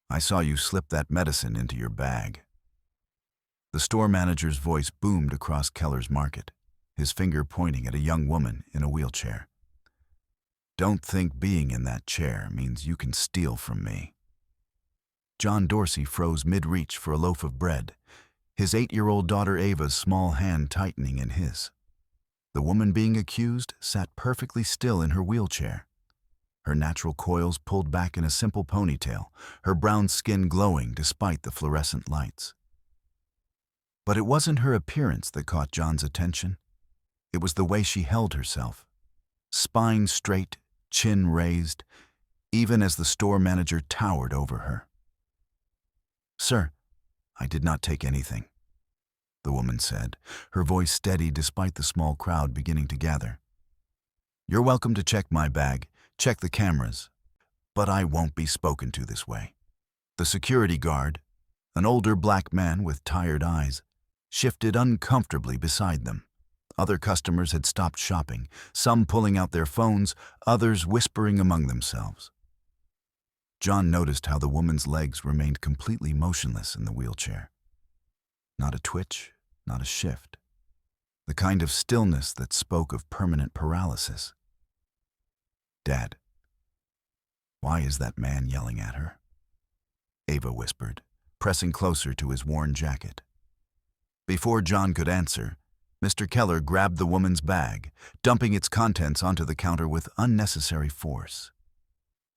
I saw you slip that medicine into your bag. The store manager's voice boomed across Keller's market, his finger pointing at a young woman in a wheelchair. Don't think being in that chair means you can steal from me. John Dorsey froze mid-reach for a loaf of bread, his 8-year-old daughter Ava's small hand tightening in his. The woman being accused sat perfectly still in her wheelchair, her natural coils pulled back in a simple ponytail, her brown skin glowing despite the fluorescent lights. But it wasn't her appearance that caught John's attention. It was the way she held herself, spine straight, chin raised, even as the store manager towered over her. "Sir, I did not take anything," the woman said, her voice steady despite the small crowd beginning to gather. "You're welcome to check my bag, check the cameras, but I won't be spoken to this way." The security guard, an older black man with tired eyes, shifted uncomfortably beside them. Other customers had stopped shopping, some pulling out their phones, others whispering among themselves. John noticed how the woman's legs remained completely motionless in the wheelchair. Not a twitch, not a shift. The kind of stillness that spoke of permanent paralysis. "Dad, why is that man yelling at her?" Ava whispered, pressing closer to his worn jacket. Before John could answer, Mr. Keller grabbed the woman's bag, dumping its contents onto the counter with unnecessary force.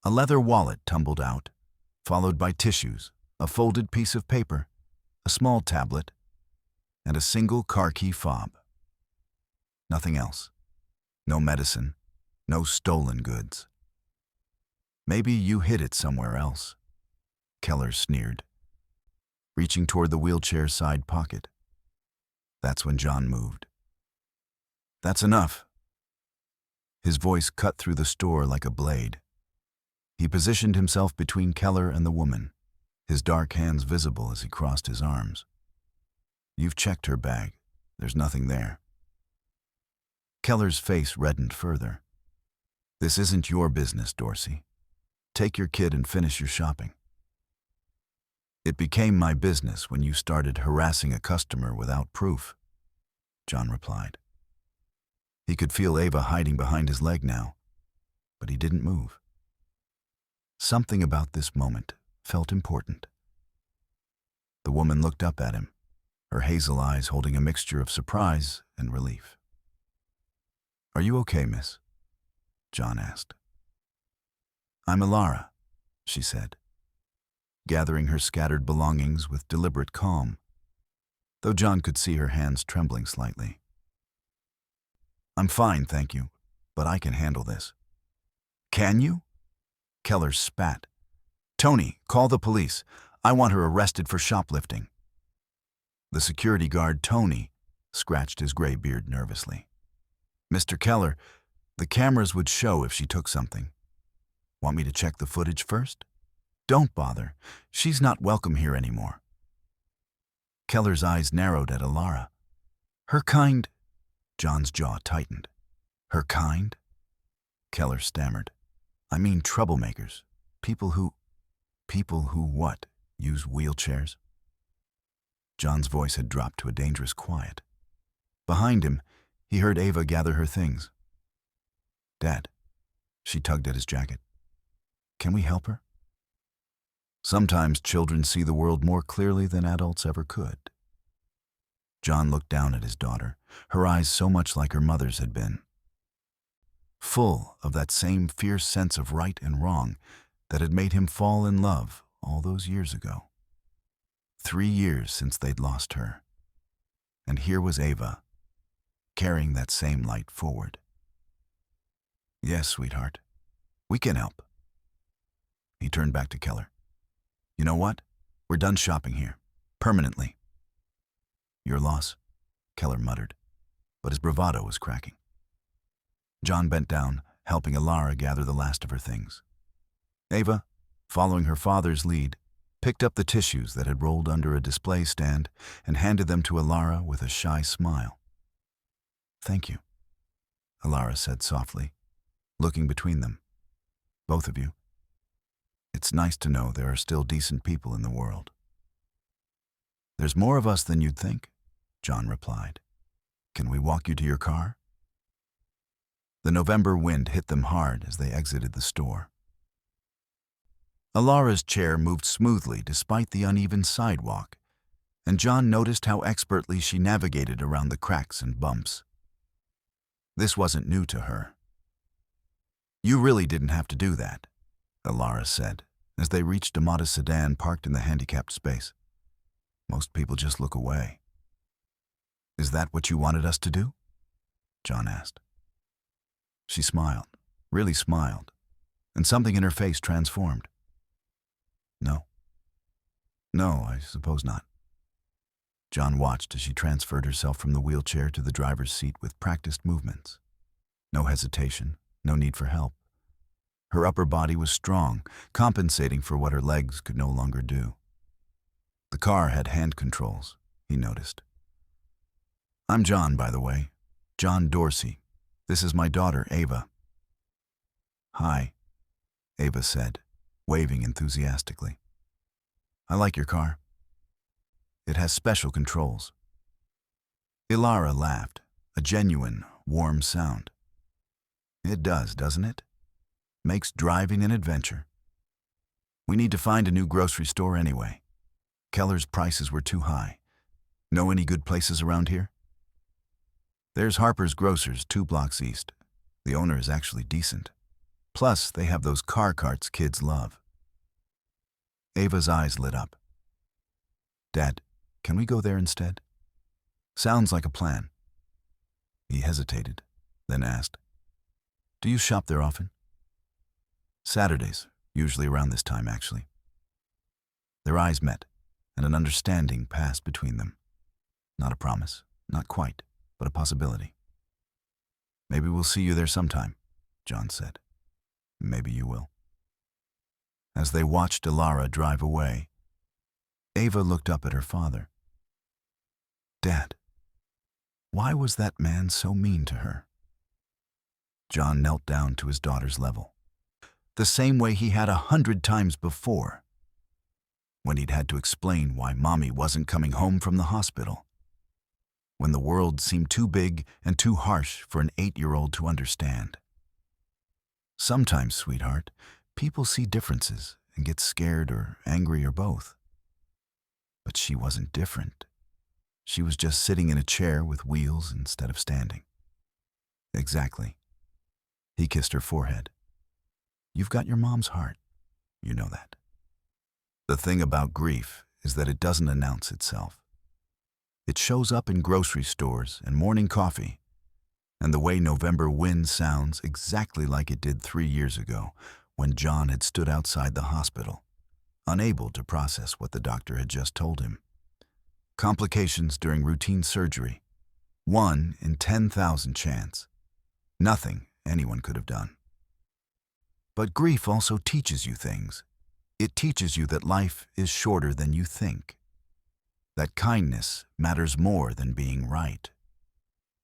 A leather wallet tumbled out, followed by tissues, a folded piece of paper, a small tablet, and a single car key fob. Nothing else. No medicine, no stolen goods. "Maybe you hid it somewhere else," Keller sneered, reaching toward the wheelchair's side pocket. That's when John moved. "That's enough." His voice cut through the store like a blade. He positioned himself between Keller and the woman, his dark hands visible as he crossed his arms. "You've checked her bag. There's nothing there." Keller's face reddened further. "This isn't your business, Dorsey. Take your kid and finish your shopping." "It became my business when you started harassing a customer without proof," John replied. He could feel Ava hiding behind his leg now, but he didn't move. Something about this moment felt important. The woman looked up at him, her hazel eyes holding a mixture of surprise and relief. "Are you okay, miss?" John asked. "I'm Elara," she said, gathering her scattered belongings with deliberate calm, though John could see her hands trembling slightly. "I'm fine, thank you, but I can handle this." "Can you?" Keller spat. "Tony, call the police. I want her arrested for shoplifting." The security guard, Tony, scratched his gray beard nervously. "Mr. Keller, the cameras would show if she took something. Want me to check the footage first?" "Don't bother. She's not welcome here anymore." Keller's eyes narrowed at Lara. "Her kind—" John's jaw tightened. "Her kind?" Keller stammered. "I mean troublemakers. People who what? Use wheelchairs?" John's voice had dropped to a dangerous quiet. Behind him, he heard Ava gather her things. "Dad," she tugged at his jacket. "Can we help her?" Sometimes children see the world more clearly than adults ever could. John looked down at his daughter, her eyes so much like her mother's had been, full of that same fierce sense of right and wrong that had made him fall in love all those years ago. 3 years since they'd lost her. And here was Ava, carrying that same light forward. "Yes, sweetheart, we can help." He turned back to Keller. "You know what? We're done shopping here. Permanently." "Your loss," Keller muttered, but his bravado was cracking. John bent down, helping Lara gather the last of her things. Ava, following her father's lead, picked up the tissues that had rolled under a display stand and handed them to Lara with a shy smile. "Thank you," Lara said softly, looking between them. "Both of you." It's nice to know there are still decent people in the world. There's more of us than you'd think, John replied. Can we walk you to your car? The November wind hit them hard as they exited the store. Elara's chair moved smoothly despite the uneven sidewalk, and John noticed how expertly she navigated around the cracks and bumps. This wasn't new to her. You really didn't have to do that, Elara said, as they reached a modest sedan parked in the handicapped space. Most people just look away. Is that what you wanted us to do? John asked. She smiled, really smiled, and something in her face transformed. No. No, I suppose not. John watched as she transferred herself from the wheelchair to the driver's seat with practiced movements. No hesitation, no need for help. Her upper body was strong, compensating for what her legs could no longer do. The car had hand controls, he noticed. I'm John, by the way. John Dorsey. This is my daughter, Ava. Hi, Ava said, waving enthusiastically. I like your car. It has special controls. Elara laughed, a genuine, warm sound. It does, doesn't it? Makes driving an adventure. We need to find a new grocery store anyway. Keller's prices were too high. Know any good places around here? There's Harper's Grocers 2 blocks east. The owner is actually decent. Plus, they have those car carts kids love. Ava's eyes lit up. Dad, can we go there instead? Sounds like a plan. He hesitated, then asked, Do you shop there often? Saturdays, usually around this time, actually. Their eyes met, and an understanding passed between them. Not a promise, not quite, but a possibility. Maybe we'll see you there sometime, John said. Maybe you will. As they watched Elara drive away, Ava looked up at her father. Dad, why was that man so mean to her? John knelt down to his daughter's level, the same way he had 100 times before, when he'd had to explain why Mommy wasn't coming home from the hospital, when the world seemed too big and too harsh for an 8-year-old to understand. Sometimes, sweetheart, people see differences and get scared or angry or both. But she wasn't different. She was just sitting in a chair with wheels instead of standing. Exactly. He kissed her forehead. You've got your mom's heart. You know that. The thing about grief is that it doesn't announce itself. It shows up in grocery stores and morning coffee, and the way November wind sounds exactly like it did 3 years ago when John had stood outside the hospital, unable to process what the doctor had just told him. Complications during routine surgery. 1 in 10,000 chance. Nothing anyone could have done. But grief also teaches you things. It teaches you that life is shorter than you think. That kindness matters more than being right.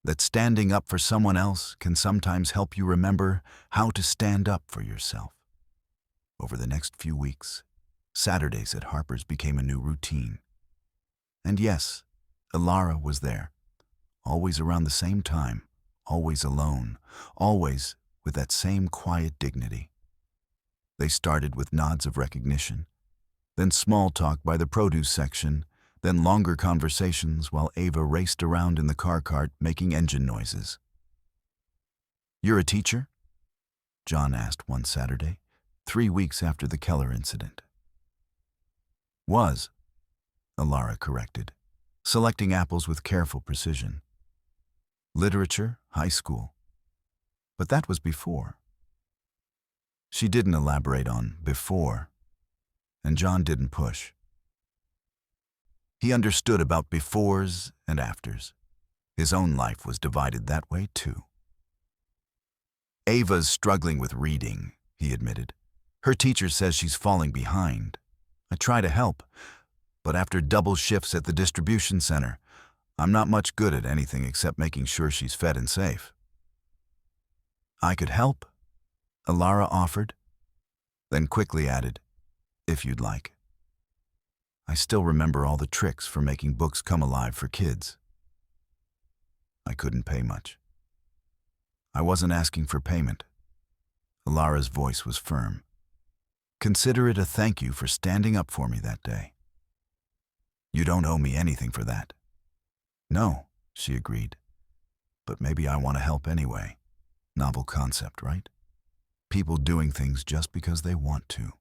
That standing up for someone else can sometimes help you remember how to stand up for yourself. Over the next few weeks, Saturdays at Harper's became a new routine. And yes, Elara was there, always around the same time, always alone, always with that same quiet dignity. They started with nods of recognition, then small talk by the produce section, then longer conversations while Ava raced around in the car cart making engine noises. You're a teacher? John asked one Saturday, 3 weeks after the Keller incident. Was, Elara corrected, selecting apples with careful precision. Literature, high school. But that was before. She didn't elaborate on before, and John didn't push. He understood about befores and afters. His own life was divided that way too. Ava's struggling with reading, he admitted. Her teacher says she's falling behind. I try to help, but after double shifts at the distribution center, I'm not much good at anything except making sure she's fed and safe. I could help, Elara offered, then quickly added, if you'd like. I still remember all the tricks for making books come alive for kids. I couldn't pay much. I wasn't asking for payment. Elara's voice was firm. Consider it a thank you for standing up for me that day. You don't owe me anything for that. No, she agreed. But maybe I want to help anyway. Novel concept, right? People doing things just because they want to.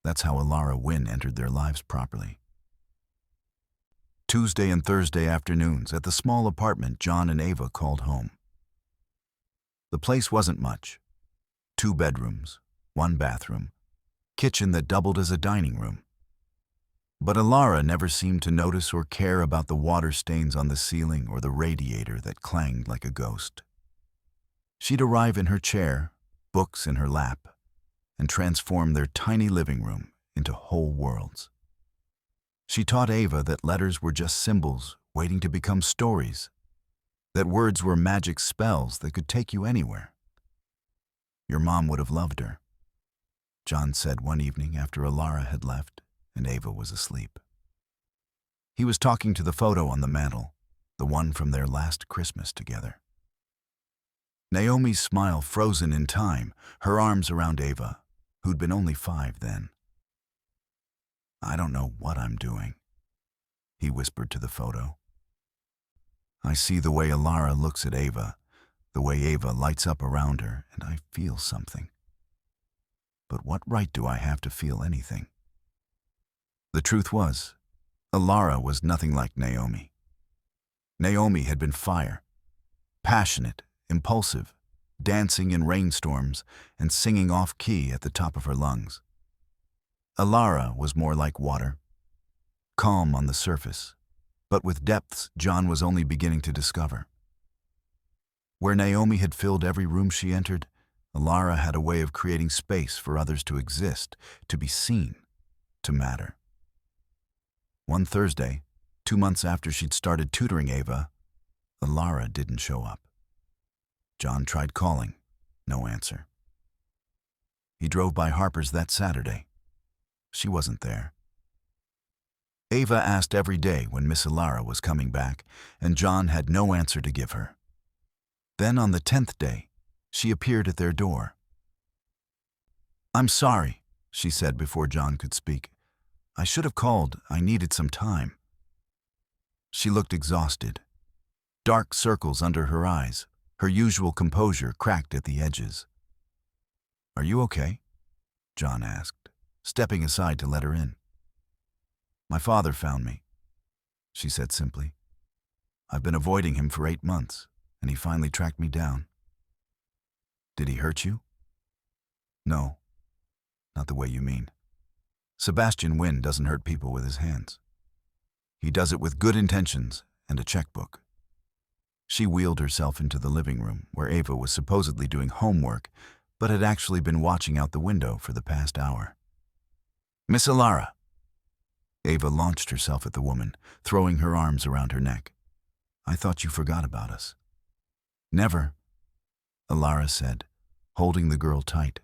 That's how Elara Wynn entered their lives properly. Tuesday and Thursday afternoons at the small apartment John and Ava called home. The place wasn't much. 2 bedrooms, 1 bathroom, kitchen that doubled as a dining room. But Elara never seemed to notice or care about the water stains on the ceiling or the radiator that clanged like a ghost. She'd arrive in her chair, books in her lap, and transform their tiny living room into whole worlds. She taught Ava that letters were just symbols waiting to become stories, that words were magic spells that could take you anywhere. Your mom would have loved her, John said one evening after Elara had left and Ava was asleep. He was talking to the photo on the mantel, the one from their last Christmas together. Naomi's smile frozen in time, her arms around Ava, who'd been only 5 then. I don't know what I'm doing, he whispered to the photo. I see the way Elara looks at Ava, the way Ava lights up around her, and I feel something. But what right do I have to feel anything? The truth was, Elara was nothing like Naomi. Naomi had been fire, passionate, impulsive, dancing in rainstorms and singing off-key at the top of her lungs. Elara was more like water, calm on the surface, but with depths John was only beginning to discover. Where Naomi had filled every room she entered, Elara had a way of creating space for others to exist, to be seen, to matter. One Thursday, 2 months after she'd started tutoring Ava, Elara didn't show up. John tried calling, no answer. He drove by Harper's that Saturday. She wasn't there. Ava asked every day when Miss Elara was coming back, and John had no answer to give her. Then on the 10th day, she appeared at their door. I'm sorry, she said before John could speak. I should have called. I needed some time. She looked exhausted. Dark circles under her eyes, her usual composure cracked at the edges. Are you okay? John asked, stepping aside to let her in. My father found me, she said simply. I've been avoiding him for 8 months, and he finally tracked me down. Did he hurt you? No, not the way you mean. Sebastian Wynn doesn't hurt people with his hands. He does it with good intentions and a checkbook. She wheeled herself into the living room where Ava was supposedly doing homework, but had actually been watching out the window for the past hour. Miss Elara. Ava launched herself at the woman, throwing her arms around her neck. I thought you forgot about us. Never, Elara said, holding the girl tight.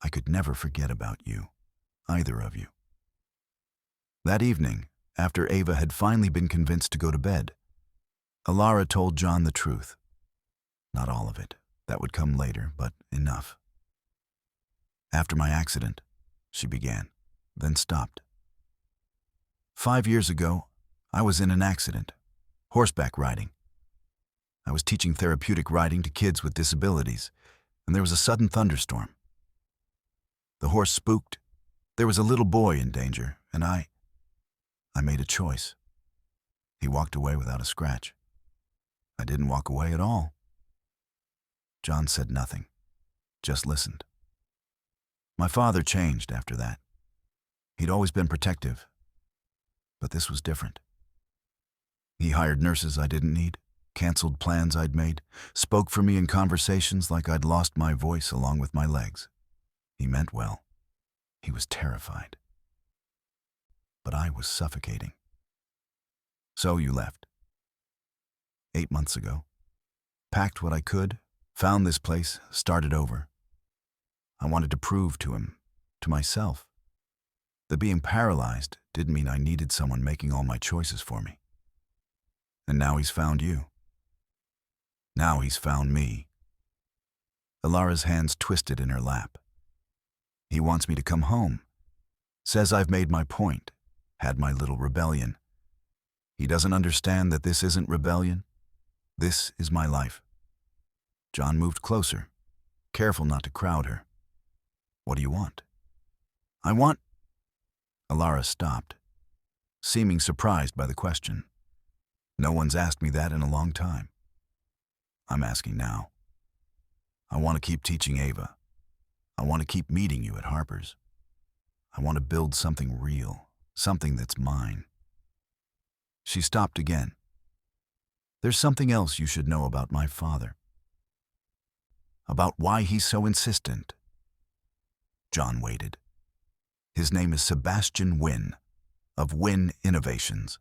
I could never forget about you, either of you. That evening, after Ava had finally been convinced to go to bed, Elara told John the truth. Not all of it, that would come later, but enough. After my accident, she began, then stopped. 5 years ago, I was in an accident, horseback riding. I was teaching therapeutic riding to kids with disabilities, and there was a sudden thunderstorm. The horse spooked. There was a little boy in danger, and I made a choice. He walked away without a scratch. I didn't walk away at all. John said nothing, just listened. My father changed after that. He'd always been protective, but this was different. He hired nurses I didn't need, canceled plans I'd made, spoke for me in conversations like I'd lost my voice along with my legs. He meant well. He was terrified. But I was suffocating. So you left. 8 months ago. Packed what I could, found this place, started over. I wanted to prove to him, to myself. The being paralyzed didn't mean I needed someone making all my choices for me. And now he's found you. Now he's found me. Elara's hands twisted in her lap. He wants me to come home. Says I've made my point, had my little rebellion. He doesn't understand that this isn't rebellion. This is my life. John moved closer, careful not to crowd her. What do you want? I want... Elara stopped, seeming surprised by the question. No one's asked me that in a long time. I'm asking now. I want to keep teaching Ava. I want to keep meeting you at Harper's. I want to build something real, something that's mine. She stopped again. There's something else you should know about my father. About why he's so insistent. John waited. His name is Sebastian Wynn, of Wynn Innovations.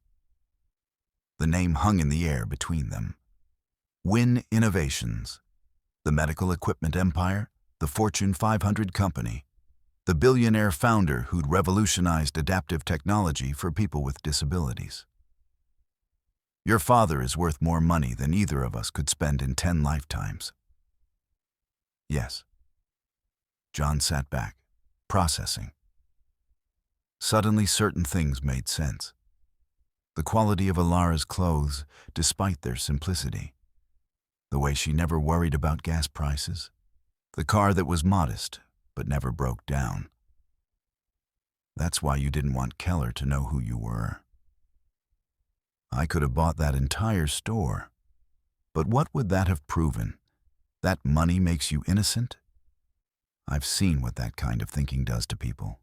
The name hung in the air between them. Wynn Innovations, the medical equipment empire, the Fortune 500 company, the billionaire founder who'd revolutionized adaptive technology for people with disabilities. Your father is worth more money than either of us could spend in 10 lifetimes. Yes. John sat back, processing. Suddenly, certain things made sense. The quality of Elara's clothes, despite their simplicity. The way she never worried about gas prices. The car that was modest, but never broke down. That's why you didn't want Keller to know who you were. I could have bought that entire store. But what would that have proven? That money makes you innocent? I've seen what that kind of thinking does to people.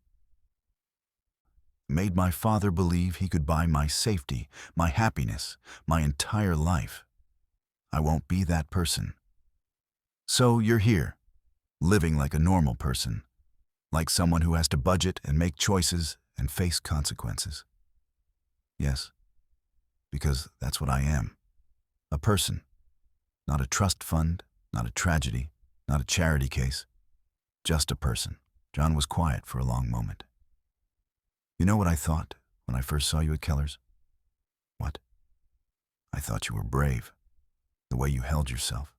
Made my father believe he could buy my safety, my happiness, my entire life. I won't be that person. So you're here, living like a normal person, like someone who has to budget and make choices and face consequences. Yes, because that's what I am. A person. Not a trust fund, not a tragedy, not a charity case. Just a person. John was quiet for a long moment. You know what I thought when I first saw you at Keller's? What? I thought you were brave. The way you held yourself.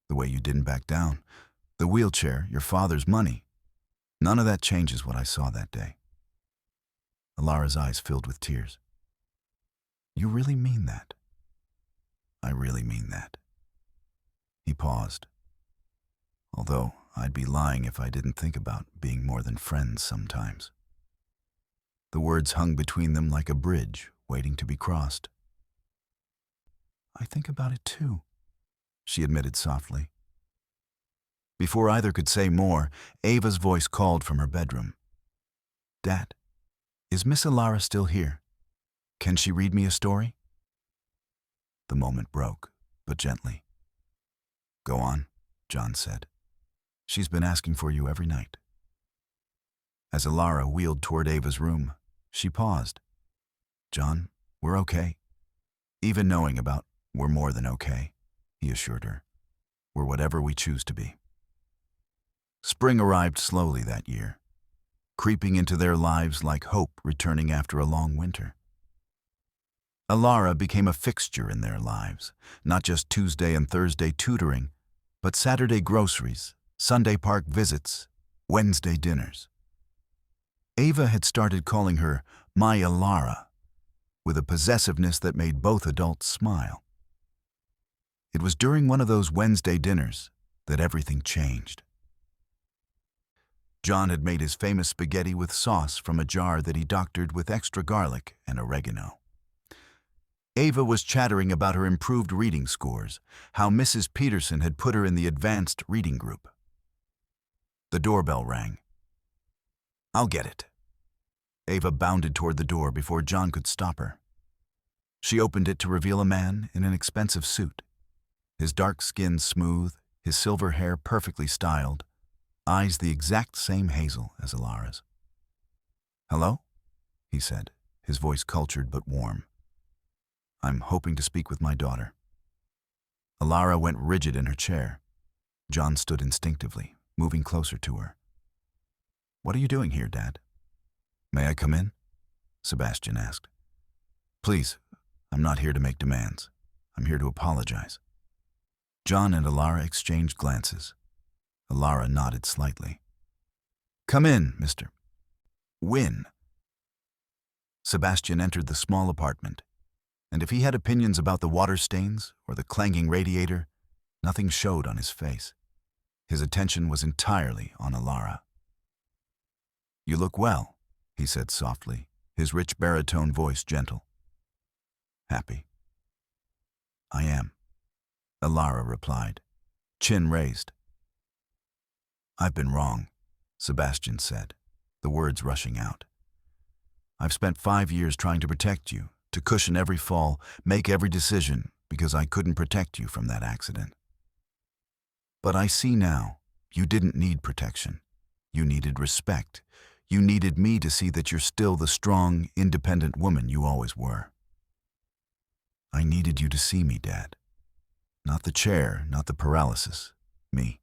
The way you didn't back down. The wheelchair, your father's money. None of that changes what I saw that day. Elara's eyes filled with tears. You really mean that? I really mean that. He paused. Although I'd be lying if I didn't think about being more than friends sometimes. The words hung between them like a bridge waiting to be crossed. I think about it too, she admitted softly. Before either could say more, Ava's voice called from her bedroom. Dad, is Miss Elara still here? Can she read me a story? The moment broke, but gently. Go on, John said. She's been asking for you every night. As Elara wheeled toward Ava's room, she paused. John, we're okay. Even knowing about we're more than okay, he assured her. We're whatever we choose to be. Spring arrived slowly that year, creeping into their lives like hope returning after a long winter. Elara became a fixture in their lives, not just Tuesday and Thursday tutoring, but Saturday groceries, Sunday park visits, Wednesday dinners. Ava had started calling her my Elara, with a possessiveness that made both adults smile. It was during one of those Wednesday dinners that everything changed. John had made his famous spaghetti with sauce from a jar that he doctored with extra garlic and oregano. Ava was chattering about her improved reading scores, how Mrs. Peterson had put her in the advanced reading group. The doorbell rang. I'll get it. Ava bounded toward the door before John could stop her. She opened it to reveal a man in an expensive suit, his dark skin smooth, his silver hair perfectly styled, eyes the exact same hazel as Elara's. Hello? He said, his voice cultured but warm. I'm hoping to speak with my daughter. Elara went rigid in her chair. John stood instinctively, moving closer to her. What are you doing here, Dad? May I come in? Sebastian asked. Please, I'm not here to make demands. I'm here to apologize. John and Elara exchanged glances. Elara nodded slightly. Come in, Mr. Wynn. Sebastian entered the small apartment, and if he had opinions about the water stains or the clanging radiator, nothing showed on his face. His attention was entirely on Elara. You look well, he said softly, his rich baritone voice gentle. Happy? I am, Elara replied, chin raised. I've been wrong, Sebastian said, the words rushing out. I've spent 5 years trying to protect you, to cushion every fall, make every decision, because I couldn't protect you from that accident. But I see now, you didn't need protection. You needed respect. You needed me to see that you're still the strong, independent woman you always were. I needed you to see me, Dad. Not the chair, not the paralysis. Me.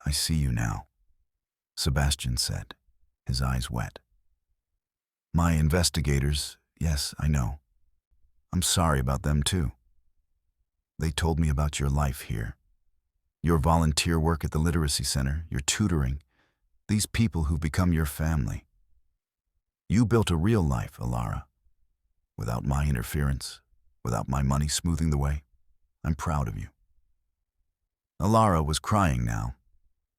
I see you now, Sebastian said, his eyes wet. My investigators, yes, I know. I'm sorry about them too. They told me about your life here. Your volunteer work at the literacy center, your tutoring, these people who've become your family. You built a real life, Elara. Without my interference, without my money smoothing the way. I'm proud of you. Elara was crying now,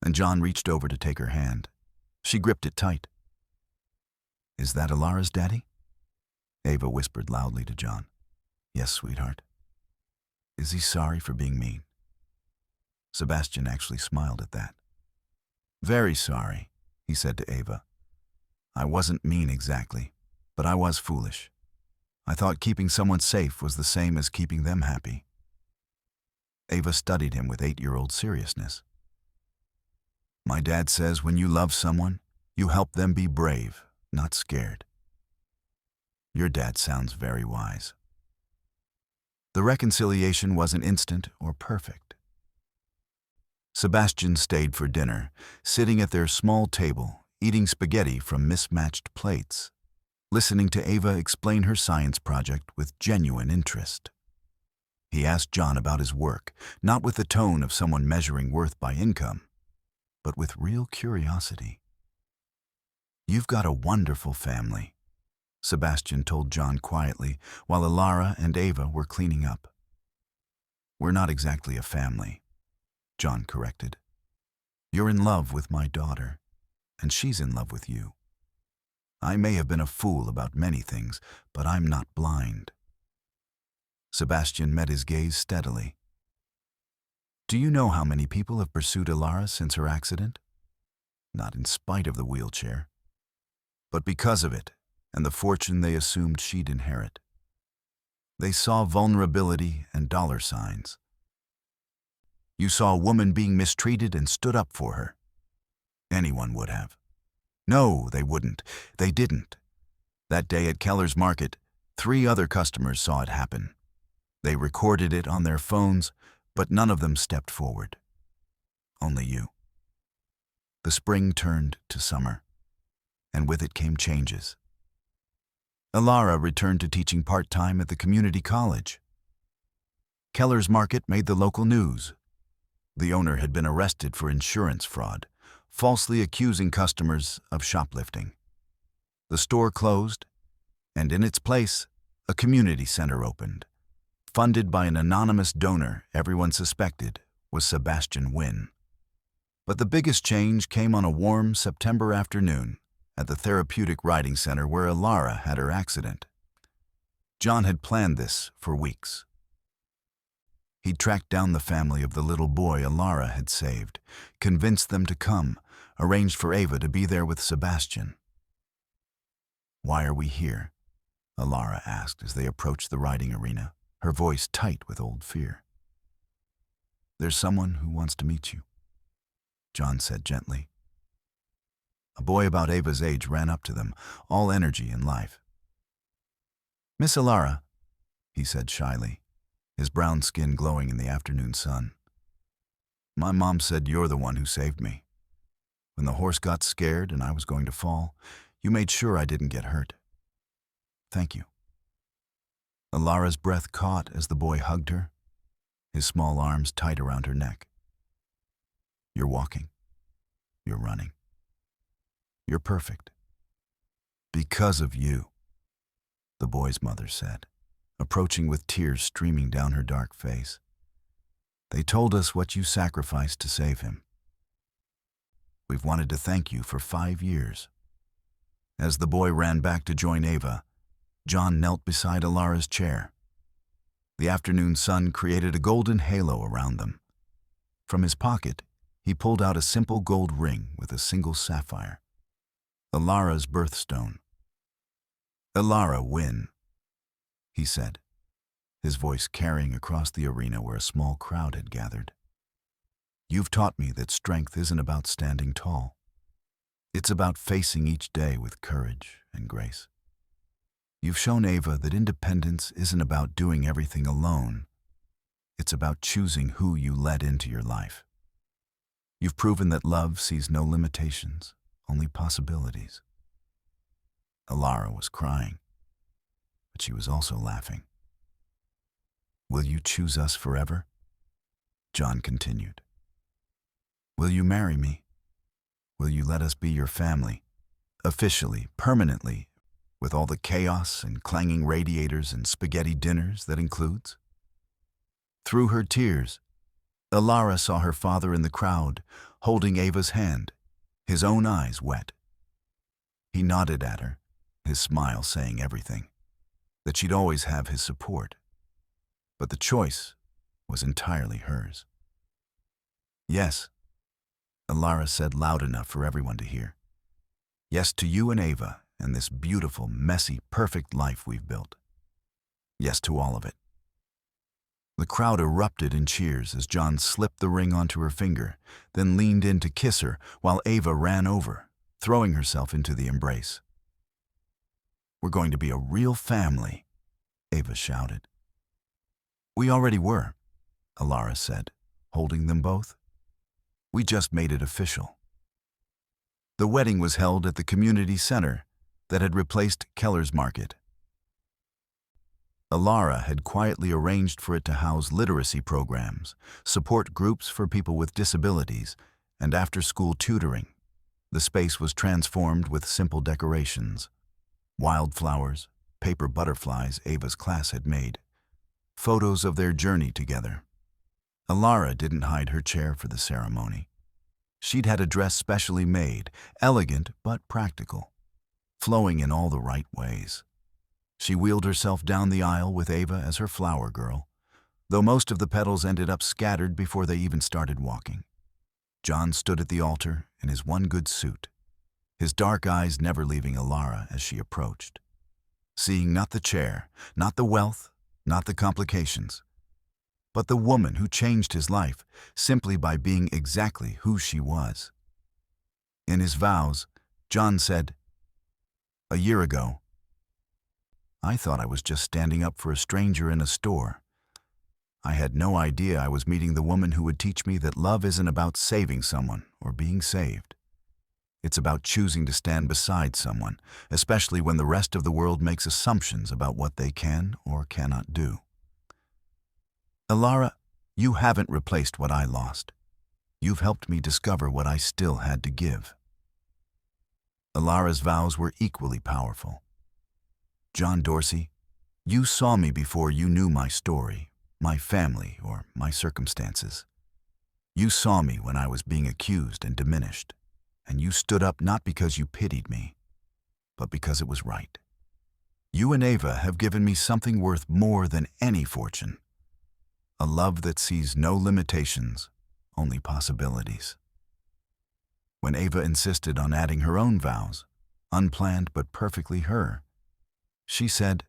and John reached over to take her hand. She gripped it tight. Is that Elara's daddy? Ava whispered loudly to John. Yes, sweetheart. Is he sorry for being mean? Sebastian actually smiled at that. Very sorry, he said to Ava. I wasn't mean exactly, but I was foolish. I thought keeping someone safe was the same as keeping them happy. Ava studied him with 8-year-old seriousness. My dad says when you love someone, you help them be brave, not scared. Your dad sounds very wise. The reconciliation wasn't instant or perfect. Sebastian stayed for dinner, sitting at their small table, eating spaghetti from mismatched plates, listening to Ava explain her science project with genuine interest. He asked John about his work, not with the tone of someone measuring worth by income, but with real curiosity. You've got a wonderful family, Sebastian told John quietly while Elara and Ava were cleaning up. We're not exactly a family, John corrected. You're in love with my daughter, and she's in love with you. I may have been a fool about many things, but I'm not blind. Sebastian met his gaze steadily. Do you know how many people have pursued Elara since her accident? Not in spite of the wheelchair, but because of it and the fortune they assumed she'd inherit. They saw vulnerability and dollar signs. You saw a woman being mistreated and stood up for her. Anyone would have. No, they wouldn't. They didn't. That day at Keller's Market, 3 other customers saw it happen. They recorded it on their phones, but none of them stepped forward. Only you. The spring turned to summer, and with it came changes. Elara returned to teaching part-time at the community college. Keller's Market made the local news. The owner had been arrested for insurance fraud, falsely accusing customers of shoplifting. The store closed, and in its place, a community center opened, funded by an anonymous donor everyone suspected was Sebastian Wynn. But the biggest change came on a warm September afternoon at the therapeutic riding center where Elara had her accident. John had planned this for weeks. He'd tracked down the family of the little boy Elara had saved, convinced them to come, arranged for Ava to be there with Sebastian. Why are we here? Elara asked as they approached the riding arena, her voice tight with old fear. There's someone who wants to meet you, John said gently. A boy about Ava's age ran up to them, all energy and life. Miss Elara, he said shyly, his brown skin glowing in the afternoon sun. My mom said you're the one who saved me. When the horse got scared and I was going to fall, you made sure I didn't get hurt. Thank you." Elara's breath caught as the boy hugged her, his small arms tight around her neck. "You're walking. You're running. You're perfect. Because of you," the boy's mother said, approaching with tears streaming down her dark face. "They told us what you sacrificed to save him. We've wanted to thank you for 5 years." As the boy ran back to join Ava, John knelt beside Elara's chair. The afternoon sun created a golden halo around them. From his pocket, he pulled out a simple gold ring with a single sapphire. Elara's birthstone. "Elara Wynn," he said, his voice carrying across the arena where a small crowd had gathered. "You've taught me that strength isn't about standing tall. It's about facing each day with courage and grace. You've shown Ava that independence isn't about doing everything alone. It's about choosing who you let into your life. You've proven that love sees no limitations, only possibilities." Elara was crying, but she was also laughing. "Will you choose us forever?" John continued. "Will you marry me? Will you let us be your family, officially, permanently, with all the chaos and clanging radiators and spaghetti dinners that includes?" Through her tears, Elara saw her father in the crowd, holding Ava's hand, his own eyes wet. He nodded at her, his smile saying everything, that she'd always have his support. But the choice was entirely hers. "Yes," Elara said loud enough for everyone to hear. "Yes to you and Ava and this beautiful, messy, perfect life we've built. Yes to all of it." The crowd erupted in cheers as John slipped the ring onto her finger, then leaned in to kiss her while Ava ran over, throwing herself into the embrace. "We're going to be a real family," Ava shouted. "We already were," Elara said, holding them both. "We just made it official." The wedding was held at the community center that had replaced Keller's Market. Elara had quietly arranged for it to house literacy programs, support groups for people with disabilities, and after-school tutoring. The space was transformed with simple decorations: wildflowers, paper butterflies Ava's class had made, photos of their journey together. Elara didn't hide her chair for the ceremony. She'd had a dress specially made, elegant but practical, flowing in all the right ways. She wheeled herself down the aisle with Ava as her flower girl, though most of the petals ended up scattered before they even started walking. John stood at the altar in his one good suit, his dark eyes never leaving Elara as she approached, seeing not the chair, not the wealth, not the complications, but the woman who changed his life simply by being exactly who she was. In his vows, John said, "A year ago, I thought I was just standing up for a stranger in a store. I had no idea I was meeting the woman who would teach me that love isn't about saving someone or being saved. It's about choosing to stand beside someone, especially when the rest of the world makes assumptions about what they can or cannot do. Elara, you haven't replaced what I lost. You've helped me discover what I still had to give." Elara's vows were equally powerful. "John Dorsey, you saw me before you knew my story, my family, or my circumstances. You saw me when I was being accused and diminished, and you stood up not because you pitied me, but because it was right. You and Ava have given me something worth more than any fortune. A love that sees no limitations, only possibilities." When Ava insisted on adding her own vows, unplanned but perfectly her, she said,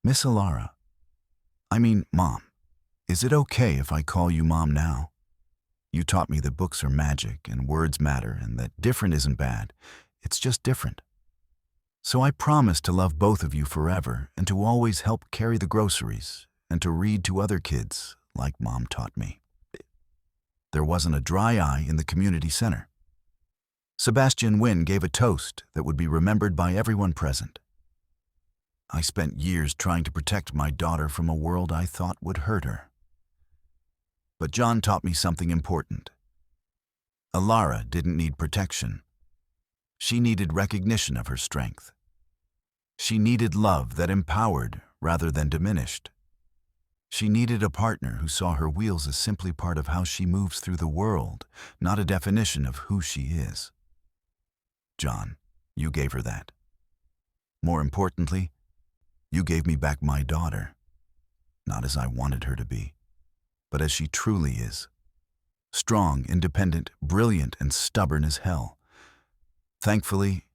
"Miss Elara, Mom, is it okay if I call you Mom now? You taught me that books are magic and words matter and that different isn't bad, it's just different. So I promise to love both of you forever and to always help carry the groceries and to read to other kids like Mom taught me." There wasn't a dry eye in the community center. Sebastian Wynn gave a toast that would be remembered by everyone present. I spent years trying to protect my daughter from a world I thought would hurt her. But John taught me something important. Elara didn't need protection. She needed recognition of her strength. She needed love that empowered rather than diminished. She needed a partner who saw her wheels as simply part of how she moves through the world, not a definition of who she is. John, you gave her that. More importantly, you gave me back my daughter, not as I wanted her to be, but as she truly is. Strong, independent, brilliant, and stubborn as hell. Thankfully,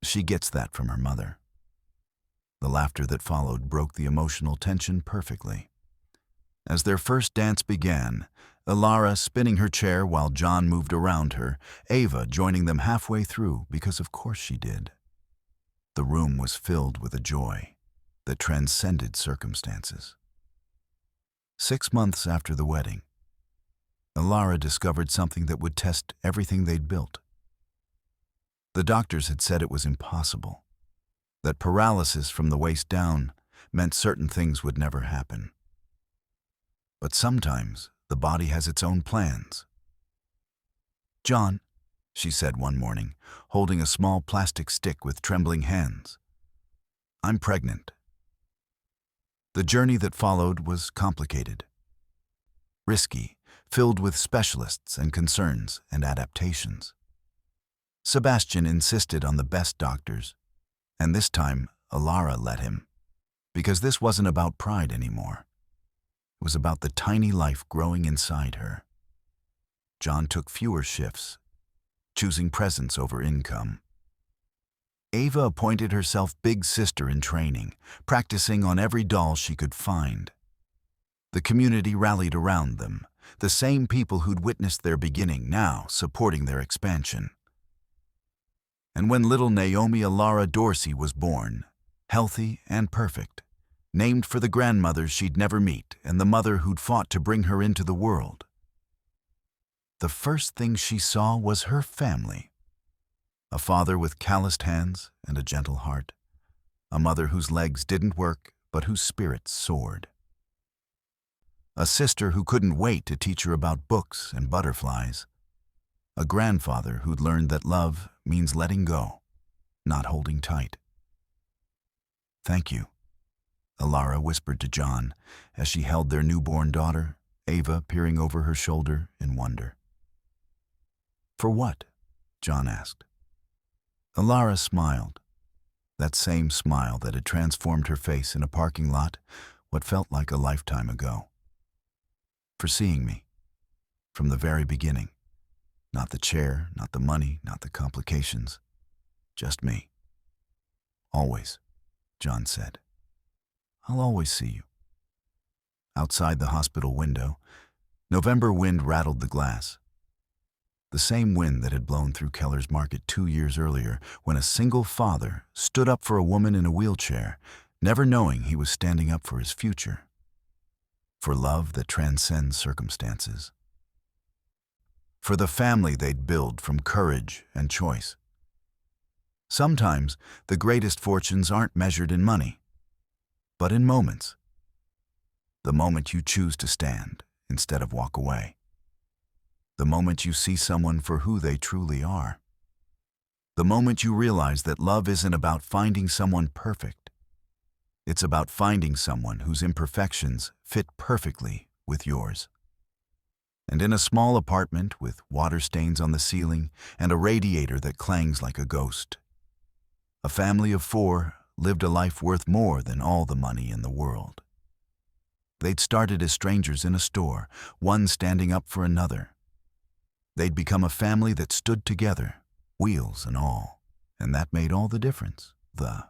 she gets that from her mother. The laughter that followed broke the emotional tension perfectly. As their first dance began, Elara spinning her chair while John moved around her, Ava joining them halfway through because of course she did. The room was filled with a joy that transcended circumstances. 6 months after the wedding, Elara discovered something that would test everything they'd built. The doctors had said it was impossible, that paralysis from the waist down meant certain things would never happen. But sometimes the body has its own plans. "John," she said one morning, holding a small plastic stick with trembling hands, "I'm pregnant." The journey that followed was complicated, risky, filled with specialists and concerns and adaptations. Sebastian insisted on the best doctors, and this time Elara let him, because this wasn't about pride anymore. It was about the tiny life growing inside her. John took fewer shifts, choosing presence over income. Ava appointed herself big sister in training, practicing on every doll she could find. The community rallied around them, the same people who'd witnessed their beginning now supporting their expansion. And when little Naomi Elara Dorsey was born, healthy and perfect, named for the grandmother she'd never meet and the mother who'd fought to bring her into the world, the first thing she saw was her family. A father with calloused hands and a gentle heart. A mother whose legs didn't work, but whose spirit soared. A sister who couldn't wait to teach her about books and butterflies. A grandfather who'd learned that love means letting go, not holding tight. "Thank you," Elara whispered to John as she held their newborn daughter, Ava peering over her shoulder in wonder. "For what?" John asked. Elara smiled, that same smile that had transformed her face in a parking lot what felt like a lifetime ago. "For seeing me, from the very beginning. Not the chair, not the money, not the complications. Just me. Always," John said. "I'll always see you." Outside the hospital window, November wind rattled the glass. The same wind that had blown through Keller's Market 2 years earlier when a single father stood up for a woman in a wheelchair, never knowing he was standing up for his future. For love that transcends circumstances. For the family they'd build from courage and choice. Sometimes the greatest fortunes aren't measured in money, but in moments. The moment you choose to stand instead of walk away. The moment you see someone for who they truly are. The moment you realize that love isn't about finding someone perfect. It's about finding someone whose imperfections fit perfectly with yours. And in a small apartment with water stains on the ceiling and a radiator that clangs like a ghost, a family of 4 lived a life worth more than all the money in the world. They'd started as strangers in a store, one standing up for another. They'd become a family that stood together, wheels and all, and that made all the difference. The